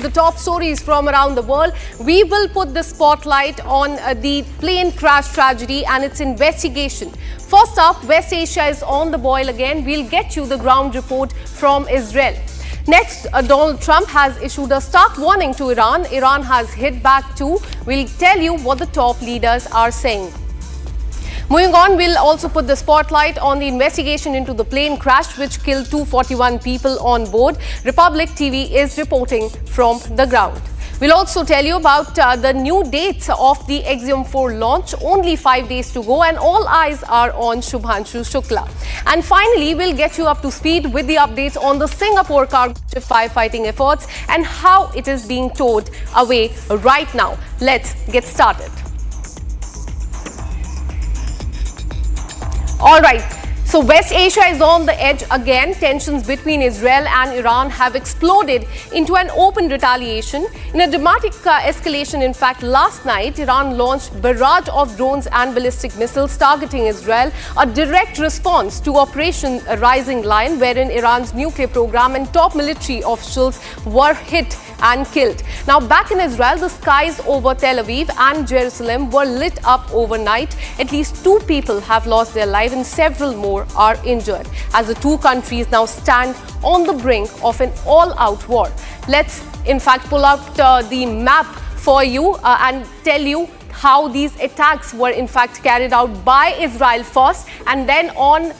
The top stories from around the world. We will put the spotlight on the plane crash tragedy and its investigation. First up, West Asia is on the boil again. We'll get you the ground report from Israel. Next, Donald Trump has issued a stark warning to Iran. Iran has hit back too. We'll tell you what the top leaders are saying. Moving on, we'll also put the spotlight on the investigation into the plane crash which killed 241 people on board. Republic TV is reporting from the ground. We'll also tell you about the new dates of the Axiom-4 launch. Only 5 days to go and all eyes are on Shubhanshu Shukla. And finally, we'll get you up to speed with the updates on the Singapore cargo ship firefighting efforts and how it is being towed away right now. Let's get started. All right, so West Asia is on the edge again. Tensions between Israel and Iran have exploded into an open retaliation. In a dramatic escalation, in fact, last night, Iran launched barrage of drones and ballistic missiles targeting Israel, a direct response to Operation Rising Lion, wherein Iran's nuclear program and top military officials were hit and killed. Now, back in Israel, the skies over Tel Aviv and Jerusalem were lit up overnight. At least 2 people have lost their lives and several more are injured as the 2 countries now stand on the brink of an all-out war. Let's, in fact, pull out the map for you and tell you how these attacks were in fact carried out by Israel first and then on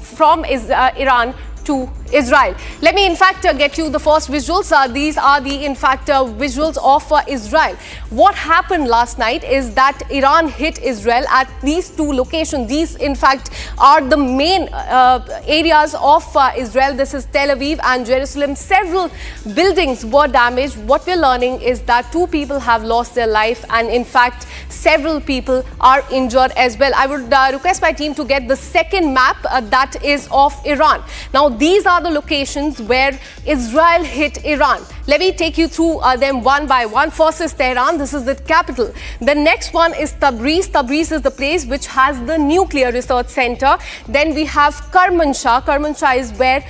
from Iran to Israel. Let me in fact get you the first visuals. These are the in fact visuals of Israel. What happened last night is that Iran hit Israel at these 2 locations. These in fact are the main areas of Israel. This is Tel Aviv and Jerusalem. Several buildings were damaged. What we're learning is that 2 people have lost their life and in fact several people are injured as well. I would request my team to get the second map that is of Iran. Now these are the locations where Israel hit Iran. Let me take you through them one by one. First is Tehran. This is the capital. The next one is Tabriz. Tabriz is the place which has the nuclear research center. Then we have Kermanshah. Kermanshah is where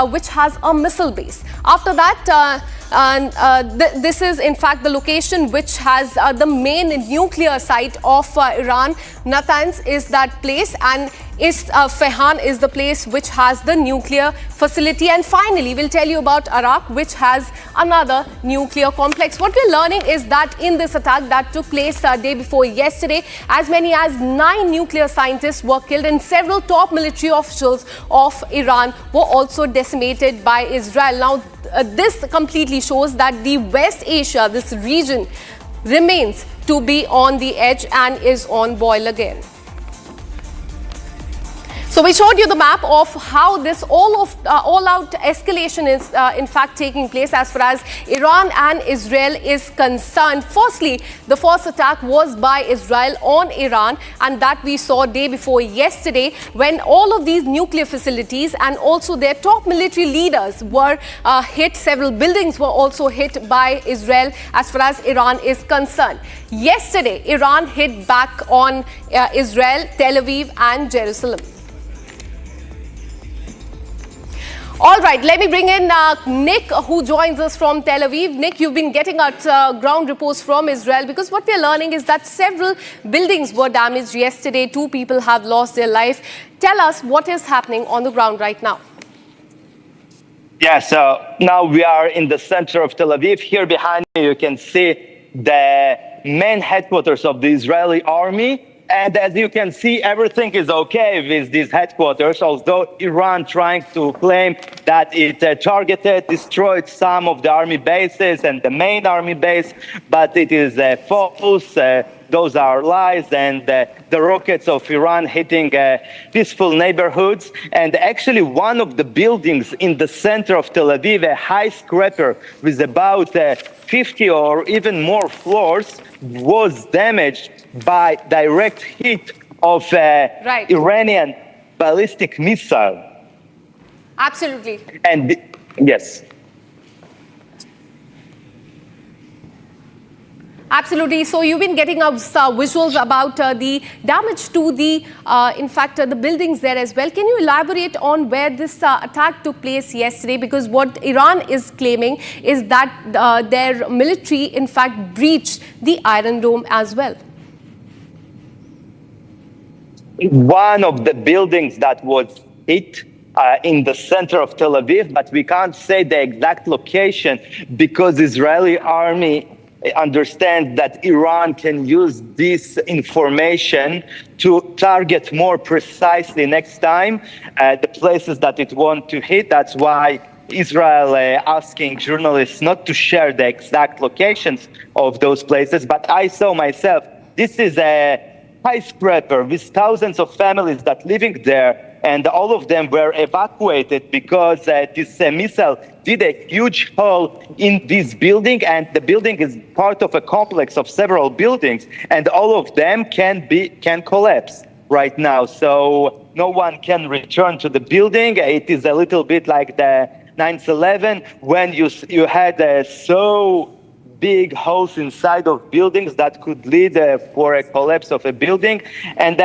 which has a missile base. After that, this is in fact the location which has the main nuclear site of Iran. Natanz is that place and Isfahan is the place which has the nuclear facility. And finally, we'll tell you about Arak, which has another nuclear complex. What we're learning is that in this attack that took place day before yesterday, as many as 9 nuclear scientists were killed and several top military officials of Iran were also decimated by Israel. Now, this completely shows that the West Asia, this region, remains to be on the edge and is on boil again. So we showed you the map of how this all-out escalation is in fact taking place as far as Iran and Israel is concerned. Firstly, the first attack was by Israel on Iran and that we saw day before yesterday when all of these nuclear facilities and also their top military leaders were hit. Several buildings were also hit by Israel as far as Iran is concerned. Yesterday, Iran hit back on Israel, Tel Aviv and Jerusalem. All right, let me bring in Nick, who joins us from Tel Aviv. Nick, you've been getting at ground reports from Israel because what we're learning is that several buildings were damaged yesterday. 2 people have lost their life. Tell us what is happening on the ground right now. Yeah, so now we are in the center of Tel Aviv. Here behind me, you can see the main headquarters of the Israeli army. And as you can see, everything is okay with these headquarters, although Iran trying to claim that it targeted, destroyed some of the army bases and the main army base, but it is false. Those are lies, and the rockets of Iran hitting peaceful neighborhoods. And actually, one of the buildings in the center of Tel Aviv, a high skyscraper with about 50 or even more floors, was damaged by direct hit of Iranian ballistic missile. Absolutely. And yes. Absolutely. So you've been getting us visuals about the damage to the, in fact, the buildings there as well. Can you elaborate on where this attack took place yesterday? Because what Iran is claiming is that their military, in fact, breached the Iron Dome as well. One of the buildings that was hit in the center of Tel Aviv, but we can't say the exact location because Israeli army understands that Iran can use this information to target more precisely next time the places that it wants to hit. That's why Israel asking journalists not to share the exact locations of those places. But I saw myself, this is a skyscraper with thousands of families that living there, and all of them were evacuated because this missile did a huge hole in this building, and the building is part of a complex of several buildings, and all of them can collapse right now. So no one can return to the building. It is a little bit like the 9/11 when you had so big holes inside of buildings that could lead for a collapse of a building. And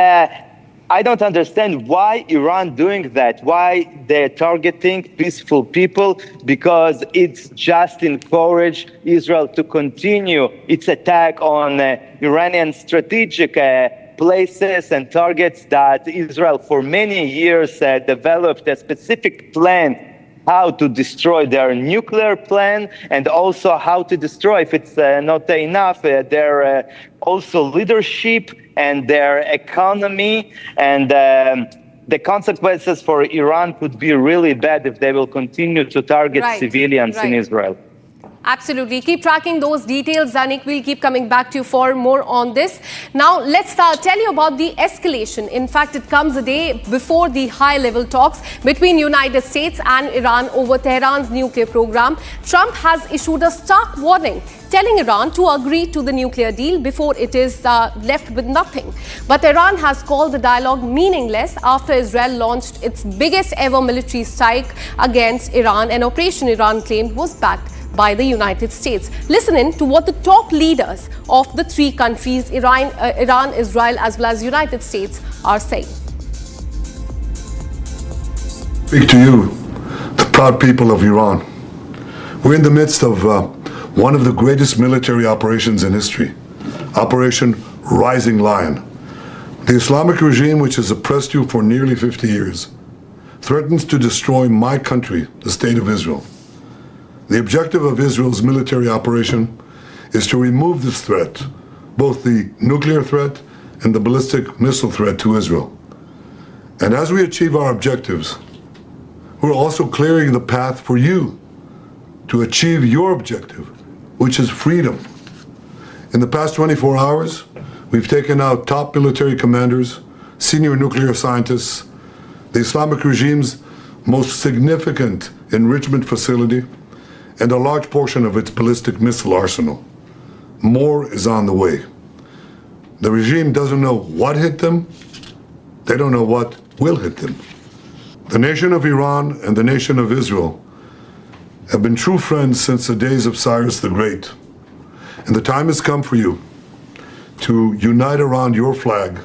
I don't understand why Iran doing that, why they're targeting peaceful people, because it's just encourage Israel to continue its attack on Iranian strategic places and targets that Israel for many years developed a specific plan how to destroy their nuclear plan, and also how to destroy, if it's not enough, their also leadership and their economy. And the consequences for Iran could be really bad if they will continue to target civilians in Israel. Absolutely. Keep tracking those details, Zanik. We'll keep coming back to you for more on this. Now, let's tell you about the escalation. In fact, it comes a day before the high-level talks between United States and Iran over Tehran's nuclear program. Trump has issued a stark warning, telling Iran to agree to the nuclear deal before it is left with nothing. But Iran has called the dialogue meaningless after Israel launched its biggest ever military strike against Iran, an operation Iran claimed was backed by the United States. Listen in to what the top leaders of the three countries, Iran, Israel, as well as United States, are saying. Speak to you, the proud people of Iran. We're in the midst of one of the greatest military operations in history, Operation Rising Lion. The Islamic regime, which has oppressed you for nearly 50 years, threatens to destroy my country, the State of Israel. The objective of Israel's military operation is to remove this threat, both the nuclear threat and the ballistic missile threat to Israel. And as we achieve our objectives, we're also clearing the path for you to achieve your objective, which is freedom. In the past 24 hours, we've taken out top military commanders, senior nuclear scientists, the Islamic regime's most significant enrichment facility, and a large portion of its ballistic missile arsenal. More is on the way. The regime doesn't know what hit them. They don't know what will hit them. The nation of Iran and the nation of Israel have been true friends since the days of Cyrus the Great. And the time has come for you to unite around your flag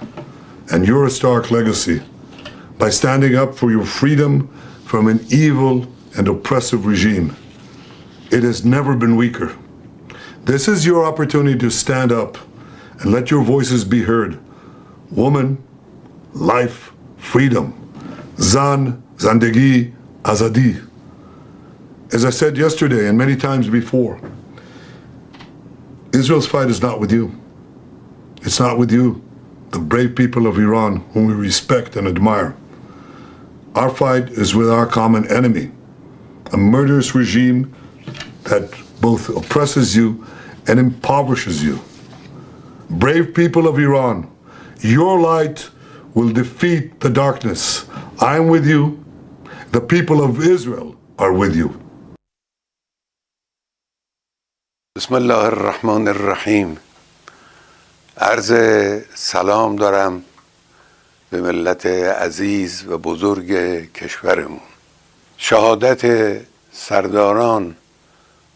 and your historic legacy by standing up for your freedom from an evil and oppressive regime. It has never been weaker. This is your opportunity to stand up and let your voices be heard. Woman, life, freedom. Zan, Zandegi, Azadi. As I said yesterday and many times before, Israel's fight is not with you. It's not with you, the brave people of Iran, whom we respect and admire. Our fight is with our common enemy, a murderous regime that both oppresses you and impoverishes you. Brave people of Iran, your light will defeat the darkness. I am with you. The people of Israel are with you. بسم الله الرحمن الرحیم. عرض سلام دارم به ملت عزیز و بزرگ کشورمون. شهادت سرداران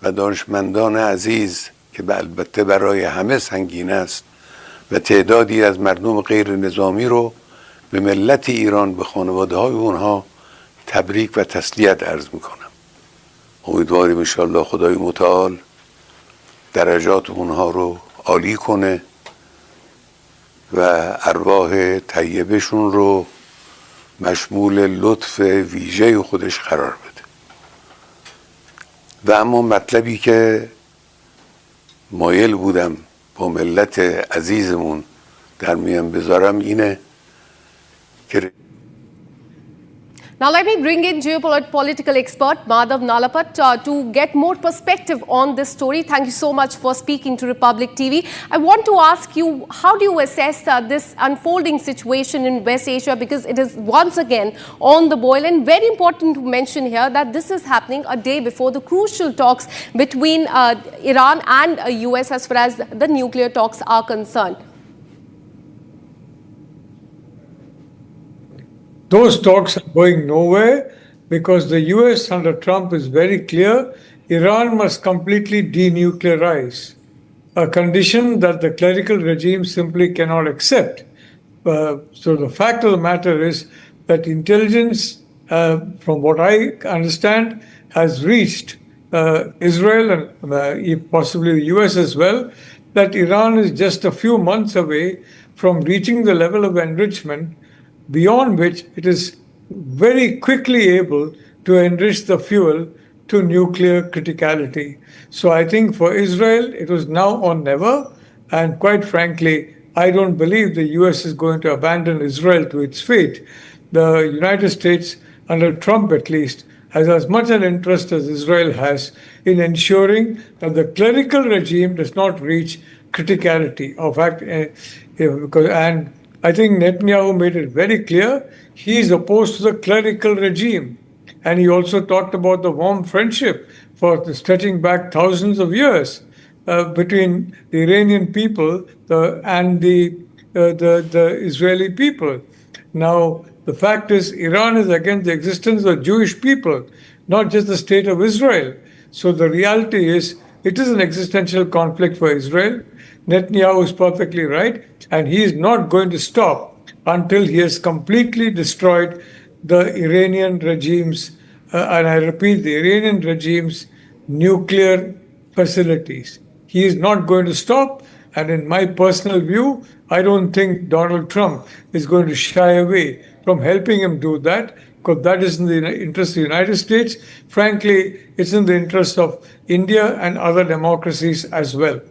و دانشمندان عزیز که البته برای همه سنگین است و تعدادی از مردم غیر نظامی رو به ملت ایران به خانواده های اونها تبریک و تسلیت عرض میکنم. امیدواریم انشاءالله خدای متعال درجات اونها رو عالی کنه و ارواح طیبشون رو مشمول لطف ویژه خودش قرار بده. و اما مطلبی که مایل بودم با ملت عزیزمون در میان بذارم اینه که Now let me bring in geopolitical expert Madhav Nalapat to get more perspective on this story. Thank you so much for speaking to Republic TV. I want to ask you, how do you assess this unfolding situation in West Asia, because it is once again on the boil, and very important to mention here that this is happening a day before the crucial talks between Iran and US as far as the nuclear talks are concerned. Those talks are going nowhere because the US under Trump is very clear. Iran must completely denuclearize, a condition that the clerical regime simply cannot accept. So the fact of the matter is that intelligence, from what I understand, has reached Israel and possibly the US as well, that Iran is just a few months away from reaching the level of enrichment beyond which it is very quickly able to enrich the fuel to nuclear criticality. So I think for Israel, it was now or never. And quite frankly, I don't believe the US is going to abandon Israel to its fate. The United States, under Trump at least, has as much an interest as Israel has in ensuring that the clerical regime does not reach criticality. In fact, and I think Netanyahu made it very clear he is opposed to the clerical regime. And he also talked about the warm friendship for stretching back thousands of years between the Iranian people and the Israeli people. Now, the fact is, Iran is against the existence of Jewish people, not just the state of Israel. So the reality is, it is an existential conflict for Israel. Netanyahu is perfectly right, and he is not going to stop until he has completely destroyed the Iranian regime's, and I repeat, the Iranian regime's nuclear facilities. He is not going to stop, and in my personal view, I don't think Donald Trump is going to shy away from helping him do that, because that is in the interest of the United States. Frankly, it's in the interest of India and other democracies as well.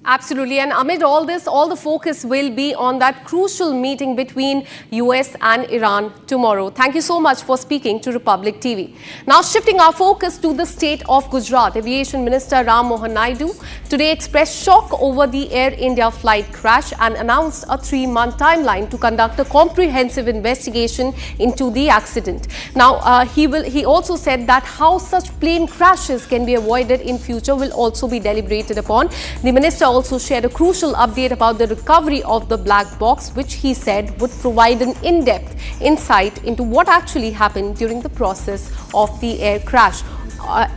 Absolutely. And amid all this, all the focus will be on that crucial meeting between US and Iran tomorrow. Thank you so much for speaking to Republic TV. Now shifting our focus to the state of Gujarat, Aviation Minister Ram Mohan Naidu today expressed shock over the Air India flight crash and announced a 3-month timeline to conduct a comprehensive investigation into the accident. Now, he also said that how such plane crashes can be avoided in future will also be deliberated upon. The minister also shared a crucial update about the recovery of the black box, which he said would provide an in-depth insight into what actually happened during the process of the air crash.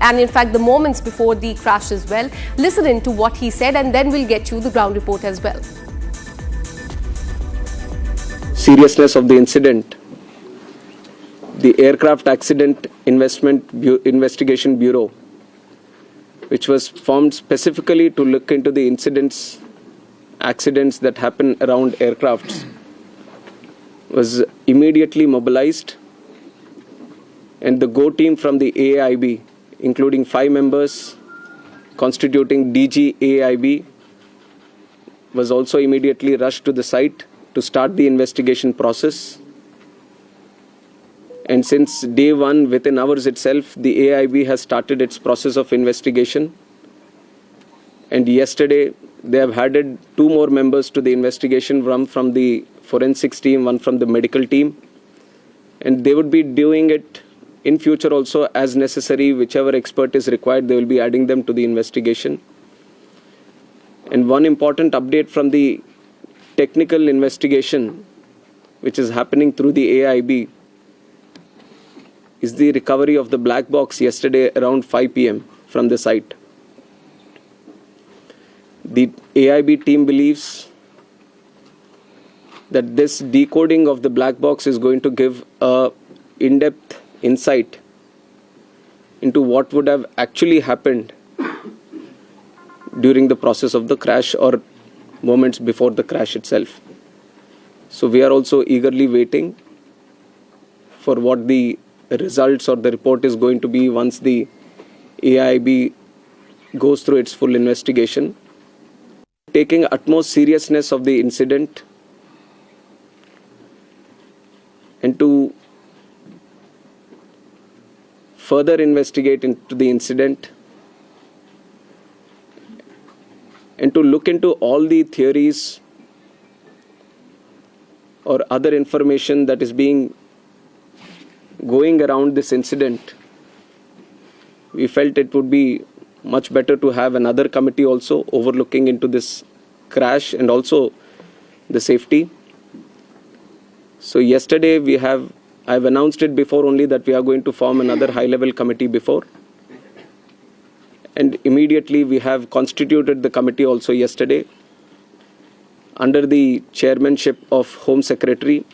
And in fact, the moments before the crash as well. Listen in to what he said, and then we'll get you the ground report as well. Seriousness of the incident. The Aircraft Accident Investigation Bureau, which was formed specifically to look into the accidents that happen around aircrafts, was immediately mobilized, and the GO team from the AIB, including 5 members constituting DG AIB, was also immediately rushed to the site to start the investigation process. And since day one, within hours itself, the AIB has started its process of investigation. And yesterday, they have added 2 more members to the investigation, one from the forensics team, one from the medical team. And they would be doing it in future also as necessary. Whichever expert is required, they will be adding them to the investigation. And one important update from the technical investigation, which is happening through the AIB, is the recovery of the black box yesterday around 5 p.m. from the site. The AIB team believes that this decoding of the black box is going to give a in-depth insight into what would have actually happened during the process of the crash or moments before the crash itself. So we are also eagerly waiting for what the results or the report is going to be once the AIB goes through its full investigation. Taking utmost seriousness of the incident and to further investigate into the incident and to look into all the theories or other information that is going around this incident, we felt it would be much better to have another committee also overlooking into this crash and also the safety. So yesterday I've announced it before only that we are going to form another high-level committee before. And immediately we have constituted the committee also yesterday under the chairmanship of Home Secretary.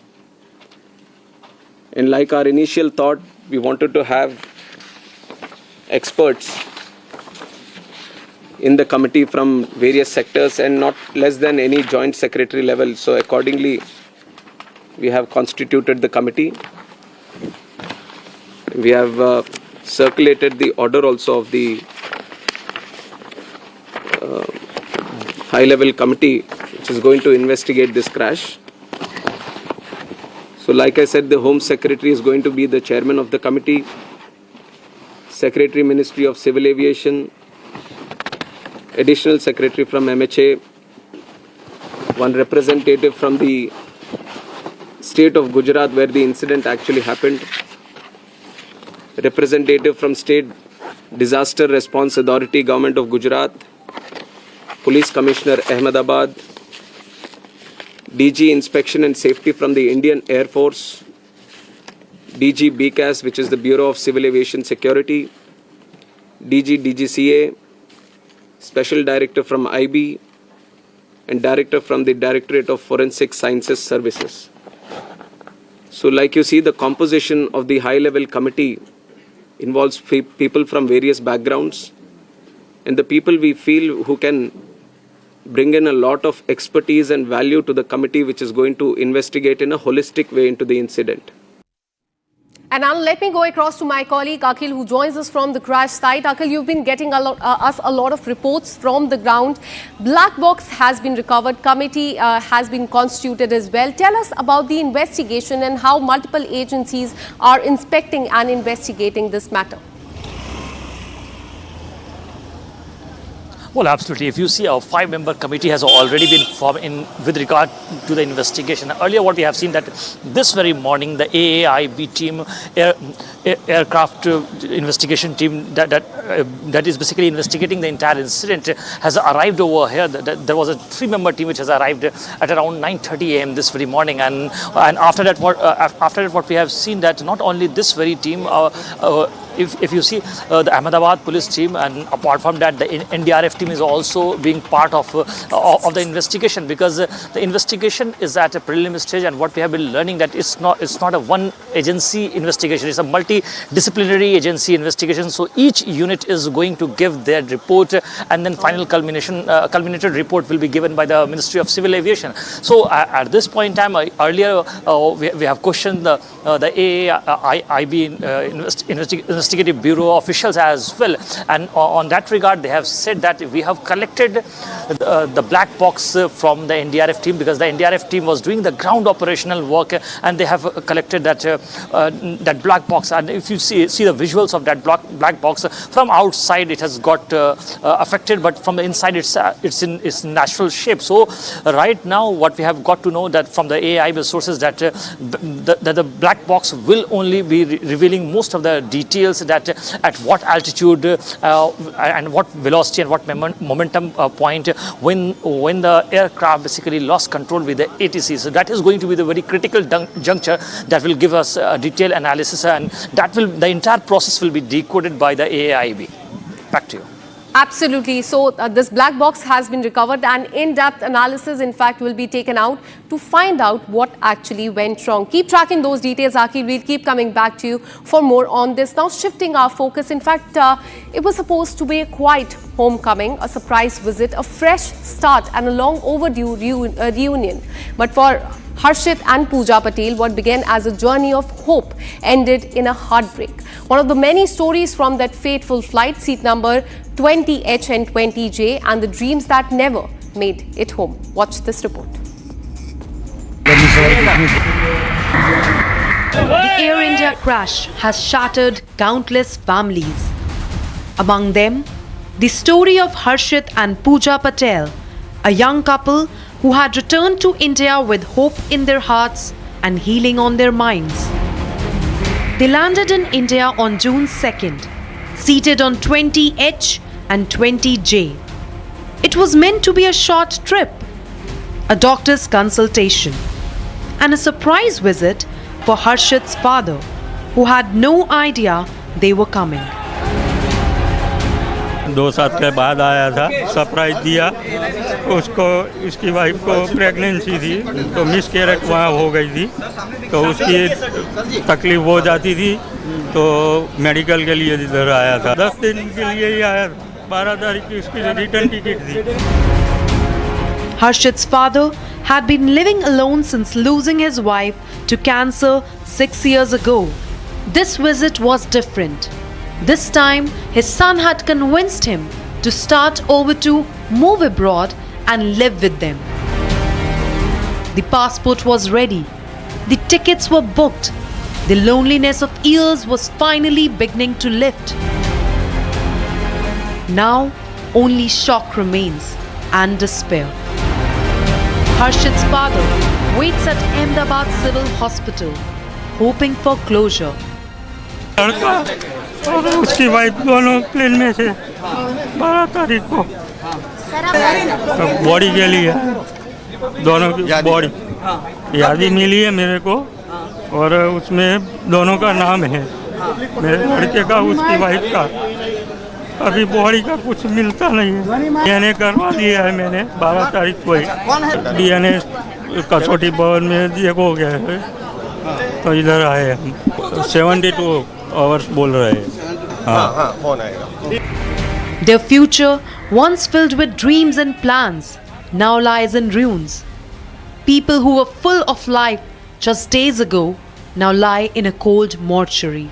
And like our initial thought, we wanted to have experts in the committee from various sectors and not less than any joint secretary level. So accordingly, we have constituted the committee. We have circulated the order also of the high-level committee which is going to investigate this crash. So like I said, the Home Secretary is going to be the chairman of the committee, Secretary Ministry of Civil Aviation, Additional Secretary from MHA, one representative from the state of Gujarat where the incident actually happened, representative from State Disaster Response Authority, Government of Gujarat, Police Commissioner Ahmedabad, DG Inspection and Safety from the Indian Air Force, DG BCAS, which is the Bureau of Civil Aviation Security, DG DGCA, Special Director from IB, and Director from the Directorate of Forensic Sciences Services. So like you see, the composition of the high-level committee involves people from various backgrounds, and the people we feel who can bring in a lot of expertise and value to the committee which is going to investigate in a holistic way into the incident. And now let me go across to my colleague Akhil, who joins us from the crash site. Akhil, you've been getting us a lot of reports from the ground. Black box has been recovered. Committee has been constituted as well. Tell us about the investigation and how multiple agencies are inspecting and investigating this matter. Well, absolutely. If you see, our 5-member committee has already been formed with regard to the investigation. Earlier, what we have seen that this very morning, the AAIB team, aircraft investigation team that is basically investigating the entire incident has arrived over here. There was a 3-member team which has arrived at around 9:30 a.m. this very morning, and after that, what we have seen that not only this very team. If you see the Ahmedabad police team, and apart from that, the NDRF team is also being part of the investigation, because the investigation is at a preliminary stage, and what we have been learning that it's not a one agency investigation, it's a multidisciplinary agency investigation. So each unit is going to give their report, and then final culminated report will be given by the Ministry of Civil Aviation. So at this point in time, earlier we have questioned the AAIB investigative bureau officials as well, and on that regard they have said that we have collected the black box from the NDRF team, because the NDRF team was doing the ground operational work, and they have collected that black box. And if you see the visuals of that black box from outside, it has got affected, but from the inside it's in its natural shape. So right now what we have got to know that from the AIB sources that the black box will only be revealing most of the details, that at what altitude and what velocity and what momentum point when the aircraft basically lost control with the ATC. So that is going to be the very critical juncture that will give us a detailed analysis, and the entire process will be decoded by the AAIB. Back to you. Absolutely. So this black box has been recovered and in-depth analysis, in fact, will be taken out to find out what actually went wrong. Keep tracking those details, Aki. We'll keep coming back to you for more on this. Now shifting our focus, in fact, it was supposed to be a quiet homecoming, a surprise visit, a fresh start and a long overdue reunion. But for Harshit and Pooja Patel, what began as a journey of hope ended in a heartbreak. One of the many stories from that fateful flight, seat number 20H and 20J, and the dreams that never made it home. Watch this report. The Air India crash has shattered countless families. Among them, the story of Harshit and Pooja Patel, a young couple who had returned to India with hope in their hearts and healing on their minds. They landed in India on June 2nd, seated on 20H and 20J. It was meant to be a short trip, a doctor's consultation, and a surprise visit for Harshit's father, who had no idea they were coming. 2 साल के बाद आया था, surprise दिया उसको। इसकी wife को pregnancy थी तो मिसकैरेज वहाँ हो गई थी, तो उसकी तकलीफ हो जाती थी, तो मेडिकल के लिए इधर आया था। 10 दिन के लिए ही आया, 12 तारीख की उसकी रिटर्न टिकट थी। Harshit's father had been living alone since losing his wife to cancer 6 years ago. This visit was different. This time, his son had convinced him to start over to move abroad and live with them. The passport was ready. The tickets were booked. The loneliness of years was finally beginning to lift. Now, only shock remains and despair. Harshit's father waits at Ahmedabad Civil Hospital, hoping for closure. लड़का और उसकी wife दोनों plane में थे 12 तारीख को। Body के लिए दोनों की बॉडी यादी मिली है मेरे को, और उसमें दोनों का नाम है, मेरे लड़के का उसकी वाइफ का। अभी बॉडी का कुछ मिलता नहीं है। डीएनए करवा दिया है मैंने 12 तारीख को ही। डीएनए कसौटी भवन में ये हो गया है, तो इधर आए हम। 72 आवर्स बोल रहे हैं। हाँ, फोन आएगा। Their future, once filled with dreams and plans, now lies in ruins. People who were full of life just days ago now lie in a cold mortuary.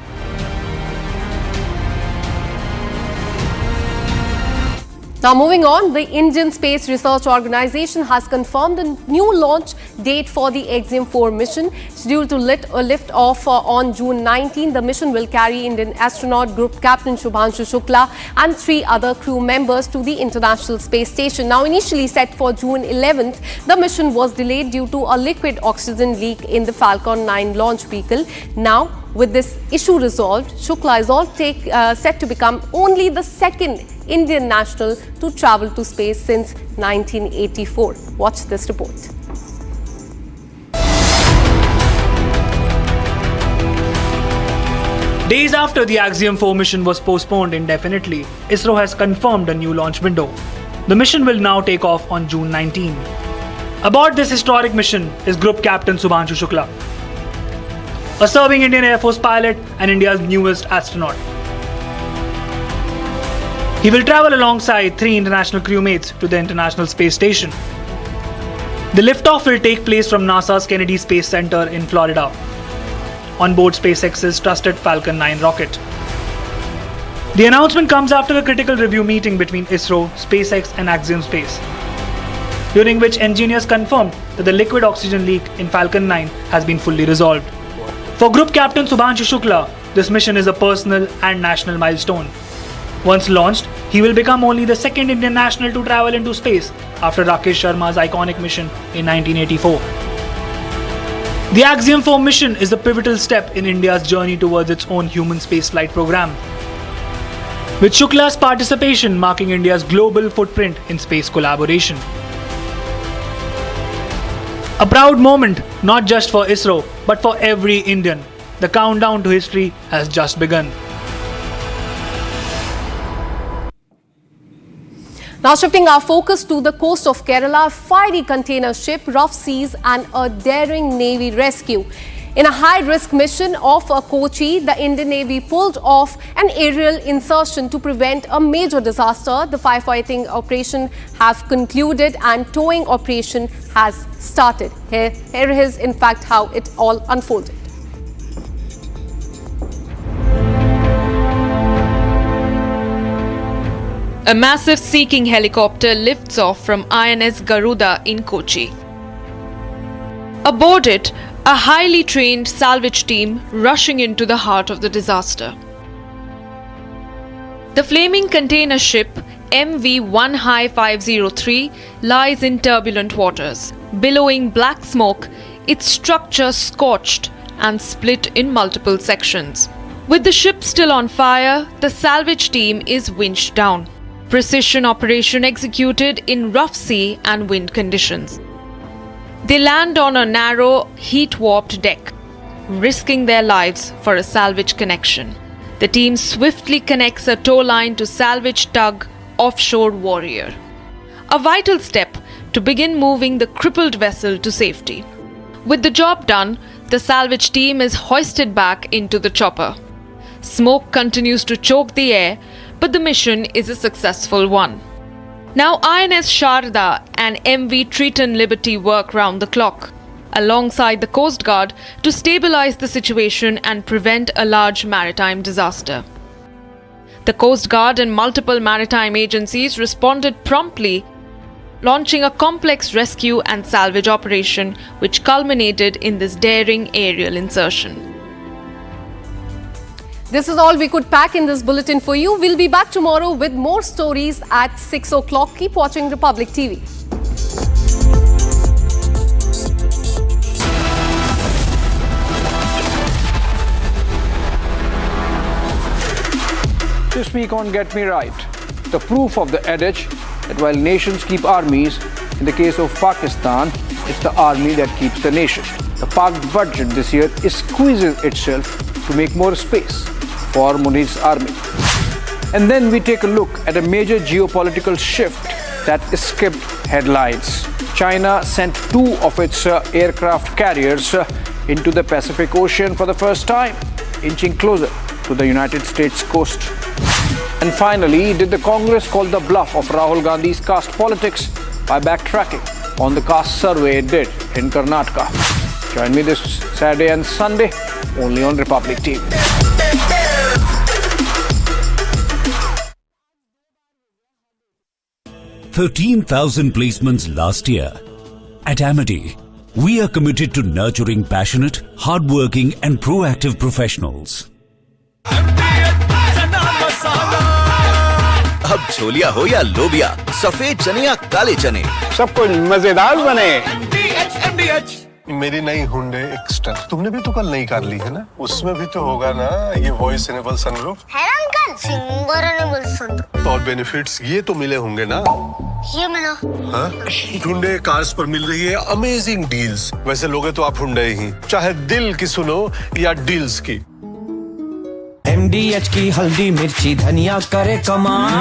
Now moving on, the Indian Space Research Organisation has confirmed a new launch date for the Axiom-4 mission, scheduled to lift off on June 19. The mission will carry Indian astronaut group Captain Shubhanshu Shukla and 3 other crew members to the International Space Station. Now initially set for June 11th, the mission was delayed due to a liquid oxygen leak in the Falcon 9 launch vehicle. Now, with this issue resolved, Shukla is set to become only the second Indian national to travel to space since 1984. Watch this report. Days after the Axiom-4 mission was postponed indefinitely, ISRO has confirmed a new launch window. The mission will now take off on June 19. Aboard this historic mission is Group Captain Shubhanshu Shukla, a serving Indian Air Force pilot and India's newest astronaut. He will travel alongside 3 international crewmates to the International Space Station. The liftoff will take place from NASA's Kennedy Space Center in Florida, on board SpaceX's trusted Falcon 9 rocket. The announcement comes after a critical review meeting between ISRO, SpaceX and Axiom Space, during which engineers confirmed that the liquid oxygen leak in Falcon 9 has been fully resolved. For Group Captain Shubhanshu Shukla, this mission is a personal and national milestone. Once launched, he will become only the second Indian national to travel into space after Rakesh Sharma's iconic mission in 1984. The Axiom-4 mission is a pivotal step in India's journey towards its own human spaceflight program, with Shukla's participation marking India's global footprint in space collaboration. A proud moment not just for ISRO but for every Indian. The countdown to history has just begun. Now shifting our focus to the coast of Kerala, a fiery container ship, rough seas and a daring Navy rescue. In a high-risk mission off Kochi, the Indian Navy pulled off an aerial insertion to prevent a major disaster. The firefighting operation have concluded and towing operation has started. Here is in fact how it all unfolded. A massive seeking helicopter lifts off from INS Garuda in Kochi. Aboard it, a highly trained salvage team rushing into the heart of the disaster. The flaming container ship MV 503 lies in turbulent waters. Billowing black smoke, its structure scorched and split in multiple sections. With the ship still on fire, the salvage team is winched down. Precision operation executed in rough sea and wind conditions. They land on a narrow, heat-warped deck, risking their lives for a salvage connection. The team swiftly connects a tow line to salvage tug Offshore Warrior, a vital step to begin moving the crippled vessel to safety. With the job done, the salvage team is hoisted back into the chopper. Smoke continues to choke the air, but the mission is a successful one. Now INS Sharda and MV Triton Liberty work round the clock, alongside the Coast Guard, to stabilize the situation and prevent a large maritime disaster. The Coast Guard and multiple maritime agencies responded promptly, launching a complex rescue and salvage operation which culminated in this daring aerial insertion. This is all we could pack in this bulletin for you. We'll be back tomorrow with more stories at 6 o'clock. Keep watching Republic TV. This week on Get Me Right, the proof of the adage that while nations keep armies, in the case of Pakistan, it's the army that keeps the nation. The Pak budget this year is squeezing itself to make more space for Munir's army. And then we take a look at a major geopolitical shift that escaped headlines. China sent 2 of its aircraft carriers into the Pacific Ocean for the first time, inching closer to the United States coast. And finally, did the Congress call the bluff of Rahul Gandhi's caste politics by backtracking on the caste survey it did in Karnataka? Join me this Saturday and Sunday, only on Republic TV. 13,000 placements last year. At Amity, we are committed to nurturing passionate, hardworking and proactive professionals. अब छोलिया हो या लोबिया, सफेद चने या काले चने, सब कुछ मजेदार बने। मेरी नई हुंडई एक्स्ट्रा तुमने भी तो कल नई कार ली है ना, उसमें भी तो होगा ना ये वॉइस इनेबल सनरूफ है ना अंकल, सिंगर इनेबल सनरूफ। और बेनिफिट्स ये तो मिले होंगे ना? ये मिला। हाँ? हुंडई कार्स पर मिल रही है अमेजिंग डील्स। वैसे लोगे तो आप हुंडई ही, चाहे दिल की सुनो या डील्स की। MDH की हल्दी मिर्ची धनिया करे कमाल।